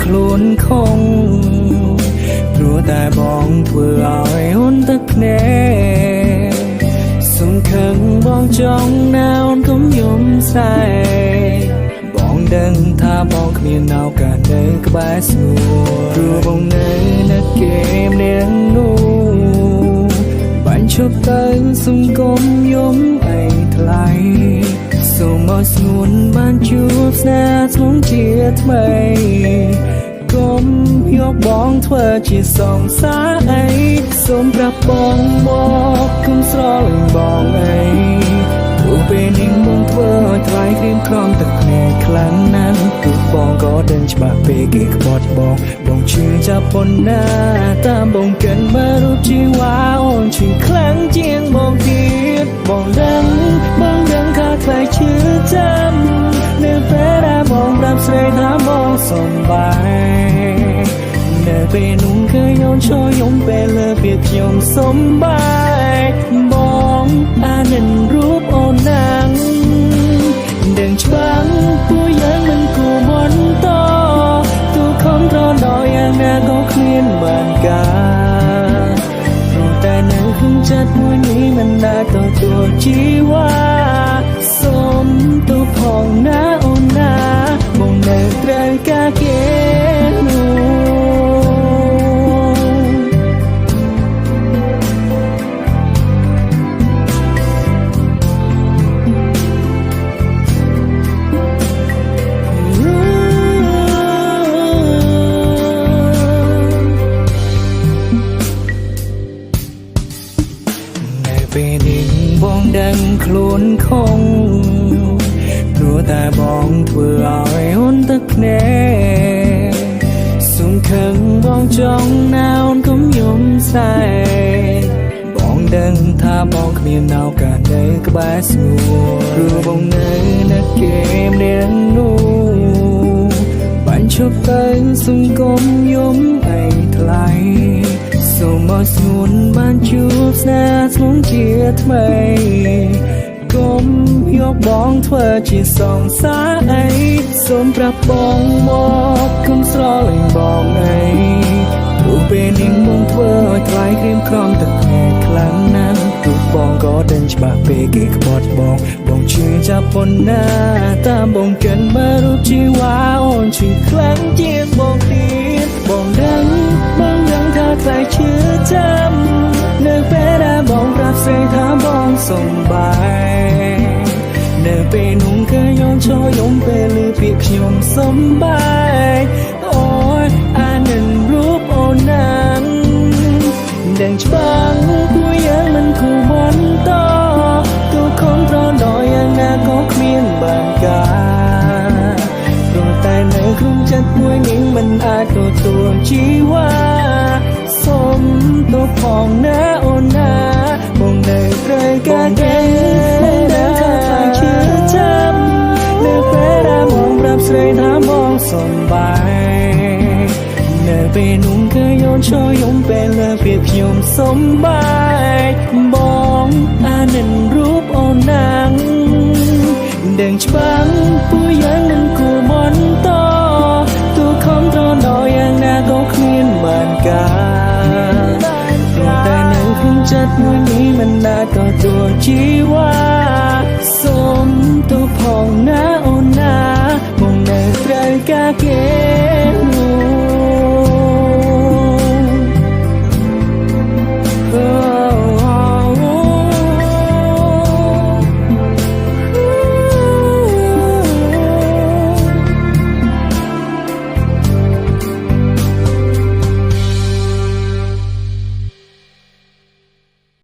ខ្លួនខំព្រោះតែបងធ្វើឲ្យអូនទឹកភ្នែកសុំខឹងបងចង់ណាអូនកុំយំសែបងដឹងថាបងគ្មានឱកាសនៅក្បែរស្រួលព្រោះបងនៅនឹកគេម្នាក់នោះបាញ់ឈប់ទៅសុំកុំយំអីថ្លៃសូមឲ្យស្ងួនបានជួបស្នេហ៍ធ្ងន់ជាថ្មីកុំយកបងធ្វើជាសង្សារអីសូមប្រាប់បងមកគុំស្រលាញ់បងអីព្រោះពេលនេះបងធ្វើឲ្យថ្លៃក្រៀមក្រំទឹកភ្នែកខ្លាំងណាស់គឺបងក៏ដឹងច្បាស់ពេលគេក្បត់បងជឿចាប់ប៉ុណ្ណាតាមបងកិនមើលរូបជីវ៉ាអូនជឿខ្លាំងជាងបងទៀតបងដឹងថាខ្លាចឈឺចាំនៅពេលដែលបងប្រាប់ស្រីថាបងសំបាយនៅពេលនោះគឺយំឈរយំពេលលើពេលខ្ញុំសំបាយបងអានិនរូបអូនណាំងដឹងច្បាស់ពួកយើងមិនគួរមន្តទូខំត្រដល់យ៉ាងណាក៏គ្មានបានការព្រោះតែនៅក្នុងចិត្តមួយនេះមិនដែលទទួលជីវ៉ាសូមទូផងណាអូនណាបងនៅត្រូវការគេពេលនេះបងដឹងខ្លួនខំព្រោះតែបងធ្វើឲ្យអូនទឹកភ្នែកសុំខឹងបងចង់ណាអូនកុំយំសែបងដឹងថាបងគ្មានឱកាសនៅក្បែរស្រួលព្រោះបងនៅនឹកគេម្នាក់នោះបាញ់ឈប់ទៅសុំកុំយំអីថ្លៃសូមឲ្យស្ងួនបានជួបស្នេហ៍ធ្ងន់ជាថ្មីកុំយកបងធ្វើជាសង្សារអីសូមប្រាប់បងមកគុំស្រលាញ់បងអីព្រោះពេលនេះបងធ្វើឲ្យថ្លៃក្រៀមក្រំទឹកភ្នែកខ្លាំងណាស់ព្រោះបងក៏ដឹងច្បាស់ពេលគេក្បត់បងជឿចាប់ប៉ុណ្ណាតាមបងកិនមើលរូបជីវ៉ាអូនជឿខ្លាំងជាងបងទៀតបងដឹងថាខ្លាចឈឺចាំនៅពេលដែលបងប្រាប់ស្រីថាបងសំបាយនៅពេលនោះគឺយំឈរយំពេលឮពាក្យខ្ញុំសំបាយអូយអានិនរូបអូនណាំងដឹងច្បាស់ពួកយើងមិនគួរបន្តទូខំប្រដល់យ៉ាងណាក៏គ្មានបានការព្រោះតែនៅក្នុងចិត្តមួយនេះមិនអាចទទួលជីវ៉ាសូមទូផងណាអូនណាបងនៅត្រូវការគេបងដឹងថាខ្លាចឈឺចាំនៅពេលដែលបងប្រាប់ស្រីថាបងសំបាយនៅពេលនោះគឺយំឈរយំពេលលើពេលខ្ញុំសំបាយបងអានិនរូបអូនណាំងដឹងច្បាស់ពួកយើងមិនគួរបន្តទូខំត្រដល់យ៉ាងណាក៏គ្មានបានការតែនៅក្នុងចិត្តមួយនេះមិនដែលទទួលជីវ៉ា